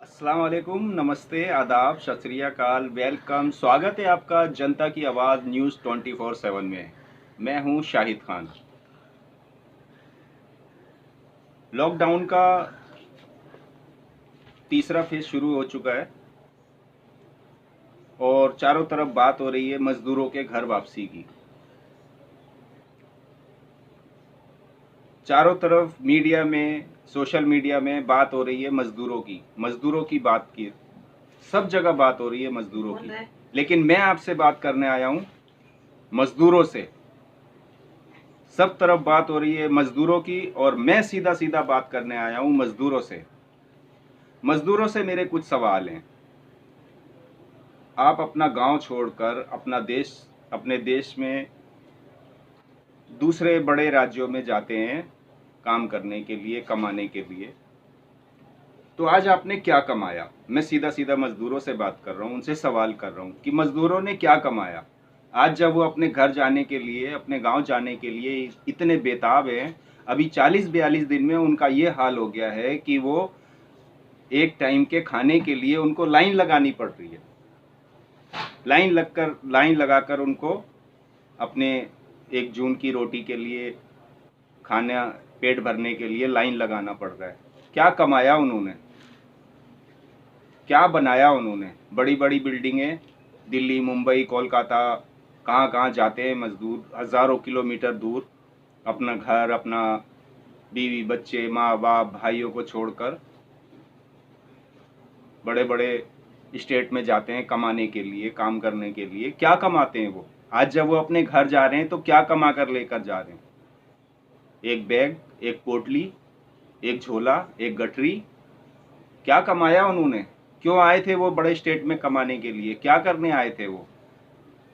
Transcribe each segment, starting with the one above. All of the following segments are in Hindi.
अस्सलाम वालेकुम, नमस्ते, आदाब, सत श्री अकाल, वेलकम। स्वागत है आपका जनता की आवाज़ न्यूज़ 24/7 में। मैं हूं शाहिद खान। लॉकडाउन का तीसरा फेज़ शुरू हो चुका है और चारों तरफ बात हो रही है मज़दूरों के घर वापसी की। चारों तरफ मीडिया में, सोशल मीडिया में बात हो रही है मज़दूरों की बात की। सब जगह बात हो रही है मज़दूरों की। लेकिन मैं आपसे बात करने आया हूं मज़दूरों से। सब तरफ बात हो रही है मजदूरों की और मैं सीधा सीधा बात करने आया हूं मजदूरों से। मजदूरों से मेरे कुछ सवाल हैं। आप अपना गांव छोड़कर अपने देश में दूसरे बड़े राज्यों में जाते हैं काम करने के लिए, कमाने के लिए। तो आज आपने क्या कमाया? मैं सीधा सीधा मजदूरों से बात कर रहा हूं, उनसे सवाल कर रहा हूं कि मजदूरों ने क्या कमाया। आज जब वो अपने घर जाने के लिए, अपने गांव जाने के लिए इतने बेताब हैं, अभी 40-42 दिन में उनका ये हाल हो गया है कि वो एक टाइम के खाने के लिए उनको लाइन लगानी पड़ रही है। लाइन लगाकर उनको अपने एक जून की रोटी के लिए, खाना पेट भरने के लिए लाइन लगाना पड़ रहा है। क्या कमाया उन्होंने? क्या बनाया उन्होंने? बड़ी बड़ी बिल्डिंगें, दिल्ली, मुंबई, कोलकाता, कहाँ कहाँ जाते हैं मजदूर हज़ारों किलोमीटर दूर, अपना घर, अपना बीवी बच्चे, माँ बाप, भाइयों को छोड़कर बड़े बड़े स्टेट में जाते हैं कमाने के लिए, काम करने के लिए। क्या कमाते हैं वो? आज जब वो अपने घर जा रहे हैं तो क्या कमा कर लेकर जा रहे हैं? एक बैग, एक पोटली, एक झोला, एक गठरी। क्या कमाया उन्होंने? क्यों आए थे वो बड़े स्टेट में कमाने के लिए? क्या करने आए थे वो?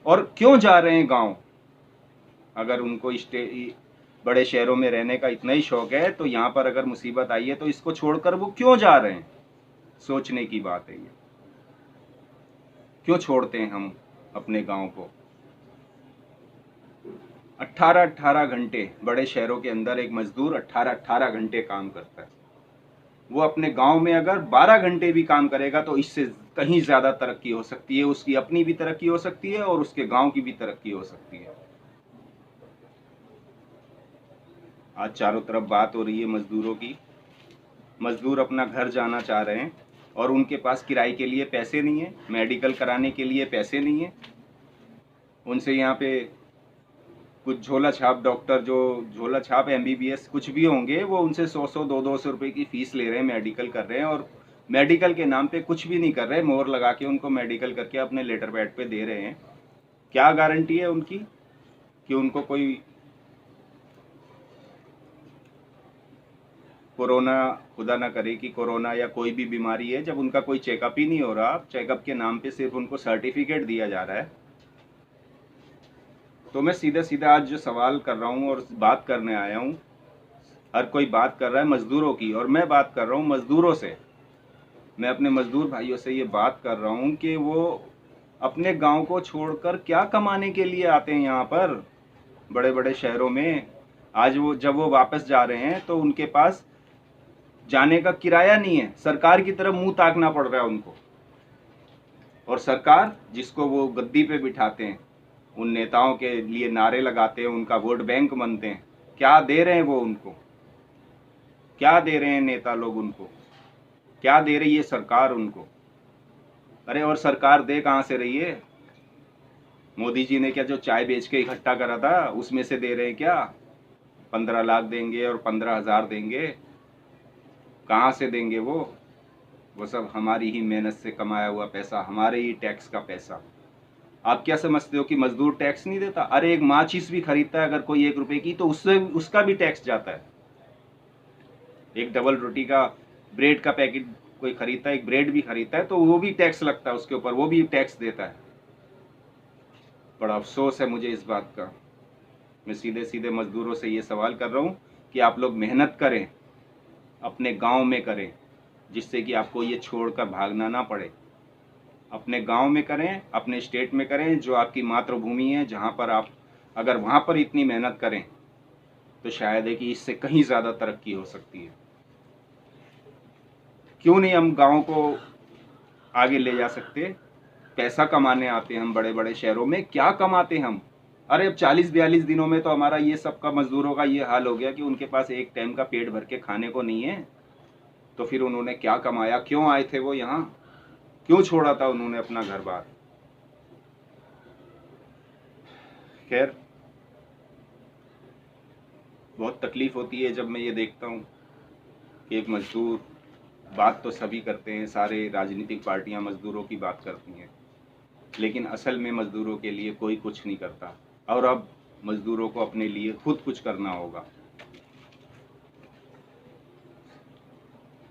और क्यों जा रहे हैं गांव? अगर उनको बड़े शहरों में रहने का इतना ही शौक है तो यहाँ पर अगर मुसीबत आई है तो इसको छोड़कर वो क्यों जा रहे हैं? सोचने की बात है ये। क्यों छोड़ते हैं हम अपने गांव को? 18-18 घंटे बड़े शहरों के अंदर एक मजदूर 18-18 घंटे काम करता है। वो अपने गांव में अगर 12 घंटे भी काम करेगा तो इससे कहीं ज़्यादा तरक्की हो सकती है। उसकी अपनी भी तरक्की हो सकती है और उसके गांव की भी तरक्की हो सकती है। आज चारों तरफ बात हो रही है मजदूरों की। मजदूर अपना घर जाना चाह रहे हैं और उनके पास किराए के लिए पैसे नहीं है, मेडिकल कराने के लिए पैसे नहीं है। उनसे यहाँ पे कुछ झोला छाप डॉक्टर, जो झोला छाप एमबीबीएस कुछ भी होंगे, वो उनसे 100-100, 200 रुपए की फीस ले रहे हैं, मेडिकल कर रहे हैं और मेडिकल के नाम पे कुछ भी नहीं कर रहे, मोहर लगा के उनको मेडिकल करके अपने लेटर पैड पे दे रहे हैं। क्या गारंटी है उनकी कि उनको कोई कोरोना, खुदा ना करे कि कोरोना या कोई भी बीमारी है, जब उनका कोई चेकअप ही नहीं हो रहा। चेकअप के नाम पे सिर्फ उनको सर्टिफिकेट दिया जा रहा है। तो मैं सीधा सीधा आज जो सवाल कर रहा हूँ और बात करने आया हूँ, हर कोई बात कर रहा है मजदूरों की और मैं बात कर रहा हूँ मजदूरों से। मैं अपने मजदूर भाइयों से ये बात कर रहा हूँ कि वो अपने गांव को छोड़कर क्या कमाने के लिए आते हैं यहाँ पर बड़े बड़े शहरों में। आज वो जब वो वापस जा रहे हैं तो उनके पास जाने का किराया नहीं है। सरकार की तरफ मुंह ताकना पड़ रहा है उनको। और सरकार जिसको वो गद्दी पे बिठाते हैं, उन नेताओं के लिए नारे लगाते हैं, उनका वोट बैंक बनते हैं। क्या दे रहे हैं वो उनको? क्या दे रहे हैं नेता लोग उनको? क्या दे रही है सरकार उनको? अरे और सरकार दे कहाँ से रही है? मोदी जी ने क्या जो चाय बेच के इकट्ठा करा था उसमें से दे रहे हैं क्या? 15 लाख देंगे और 15,000 देंगे। कहाँ से देंगे वो सब हमारी ही मेहनत से कमाया हुआ पैसा, हमारे ही टैक्स का पैसा। आप क्या समझते हो कि मजदूर टैक्स नहीं देता? अरे एक माचिस भी खरीदता है अगर कोई 1 रुपए की तो उससे उसका भी टैक्स जाता है। एक डबल रोटी का, ब्रेड का पैकेट कोई खरीदता है, एक ब्रेड भी खरीदता है तो वो भी टैक्स लगता है उसके ऊपर, वो भी टैक्स देता है। बड़ा अफसोस है मुझे इस बात का। मैं सीधे सीधे मजदूरों से ये सवाल कर रहा हूँ कि आप लोग मेहनत करें, अपने गांव में करें, जिससे कि आपको ये छोड़कर भागना ना पड़े। अपने गांव में करें, अपने स्टेट में करें, जो आपकी मातृभूमि है, जहाँ पर आप अगर वहाँ पर इतनी मेहनत करें तो शायद है कि इससे कहीं ज़्यादा तरक्की हो सकती है। क्यों नहीं हम गाँव को आगे ले जा सकते? पैसा कमाने आते हैं हम बड़े बड़े शहरों में, क्या कमाते हम? अरे अब 40-42 दिनों में तो हमारा ये सबका मजदूरों का ये हाल हो गया कि उनके पास एक टाइम का पेट भर के खाने को नहीं है। तो फिर उन्होंने क्या कमाया? क्यों आए थे वो यहाँ? क्यों छोड़ा था उन्होंने अपना घर बार? खैर, बहुत तकलीफ होती है जब मैं ये देखता हूँ कि एक मजदूर, बात तो सभी करते हैं, सारे राजनीतिक पार्टियां मजदूरों की बात करती हैं, लेकिन असल में मजदूरों के लिए कोई कुछ नहीं करता। और अब मजदूरों को अपने लिए खुद कुछ करना होगा।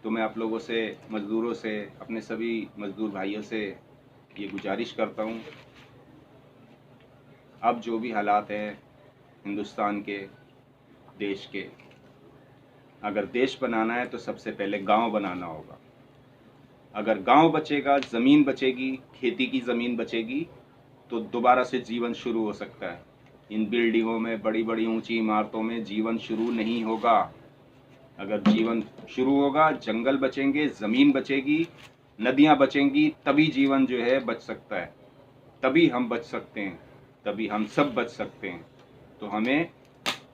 तो मैं आप लोगों से, मजदूरों से, अपने सभी मजदूर भाइयों से ये गुजारिश करता हूँ, अब जो भी हालात हैं हिंदुस्तान के, देश के, अगर देश बनाना है तो सबसे पहले गांव बनाना होगा। अगर गांव बचेगा, ज़मीन बचेगी, खेती की ज़मीन बचेगी, तो दोबारा से जीवन शुरू हो सकता है। इन बिल्डिंगों में, बड़ी बड़ी ऊंची इमारतों में जीवन शुरू नहीं होगा। अगर जीवन शुरू होगा, जंगल बचेंगे, ज़मीन बचेगी, नदियां बचेंगी, तभी जीवन जो है बच सकता है, तभी हम बच सकते हैं, तभी हम सब बच सकते हैं। तो हमें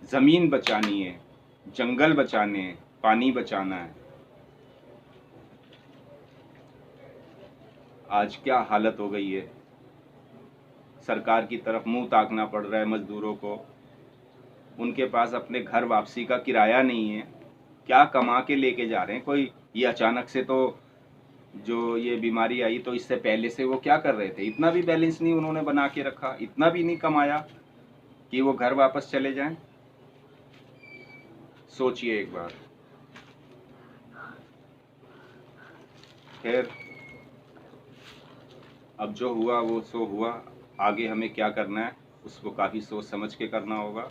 ज़मीन बचानी है, जंगल बचाने हैं, पानी बचाना है। आज क्या हालत हो गई है, सरकार की तरफ मुंह ताकना पड़ रहा है मजदूरों को। उनके पास अपने घर वापसी का किराया नहीं है, क्या कमा के लेके जा रहे हैं? कोई ये अचानक से तो जो ये बीमारी आई, तो इससे पहले से वो क्या कर रहे थे? इतना भी बैलेंस नहीं उन्होंने बना के रखा, इतना भी नहीं कमाया कि वो घर वापस चले जाएं। सोचिए एक बार। खैर, अब जो हुआ वो सो हुआ, आगे हमें क्या करना है उसको काफ़ी सोच समझ के करना होगा।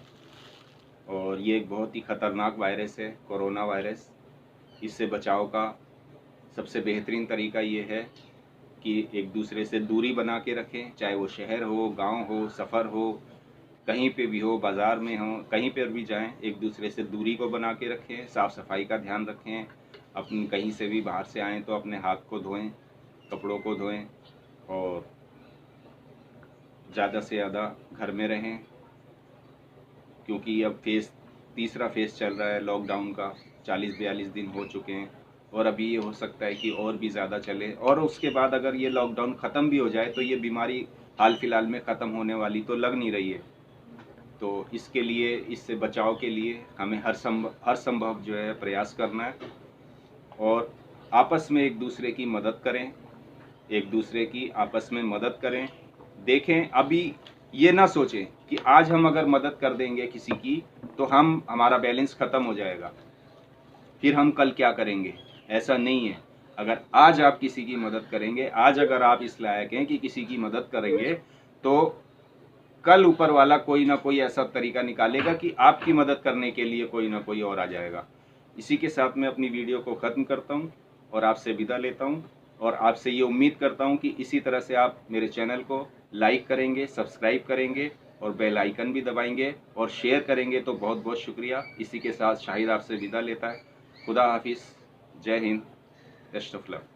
और ये एक बहुत ही ख़तरनाक वायरस है, कोरोना वायरस। इससे बचाव का सबसे बेहतरीन तरीका ये है कि एक दूसरे से दूरी बना के रखें, चाहे वो शहर हो, गांव हो, सफ़र हो, कहीं पे भी हो, बाज़ार में हो, कहीं पर भी जाएं, एक दूसरे से दूरी को बना के रखें, साफ़ सफाई का ध्यान रखें। अपन कहीं से भी बाहर से आएँ तो अपने हाथ को धोएं, कपड़ों को धोएं, और ज़्यादा से ज़्यादा घर में रहें, क्योंकि अब तीसरा फेज़ चल रहा है लॉकडाउन का। 40-42 दिन हो चुके हैं और अभी ये हो सकता है कि और भी ज़्यादा चले, और उसके बाद अगर ये लॉकडाउन ख़त्म भी हो जाए तो ये बीमारी हाल फिलहाल में ख़त्म होने वाली तो लग नहीं रही है। तो इसके लिए, इससे बचाव के लिए हमें हर संभव जो है प्रयास करना है, और आपस में एक दूसरे की मदद करें, एक दूसरे की आपस में मदद करें। देखें, अभी ये ना सोचें कि आज हम अगर मदद कर देंगे किसी की तो हमारा बैलेंस ख़त्म हो जाएगा, फिर हम कल क्या करेंगे? ऐसा नहीं है। अगर आज आप किसी की मदद करेंगे, आज अगर आप इस लायक हैं कि किसी की मदद करेंगे, तो कल ऊपर वाला कोई ना कोई ऐसा तरीका निकालेगा कि आपकी मदद करने के लिए कोई ना कोई और आ जाएगा। इसी के साथ मैं अपनी वीडियो को ख़त्म करता हूँ और आपसे विदा लेता हूँ, और आपसे ये उम्मीद करता हूँ कि इसी तरह से आप मेरे चैनल को लाइक करेंगे, सब्सक्राइब करेंगे और बेल आइकन भी दबाएंगे और शेयर करेंगे। तो बहुत बहुत शुक्रिया। इसी के साथ शाहिद आपसे विदा लेता है। खुदा हाफिज़, जय हिंद, बेस्ट ऑफ लक।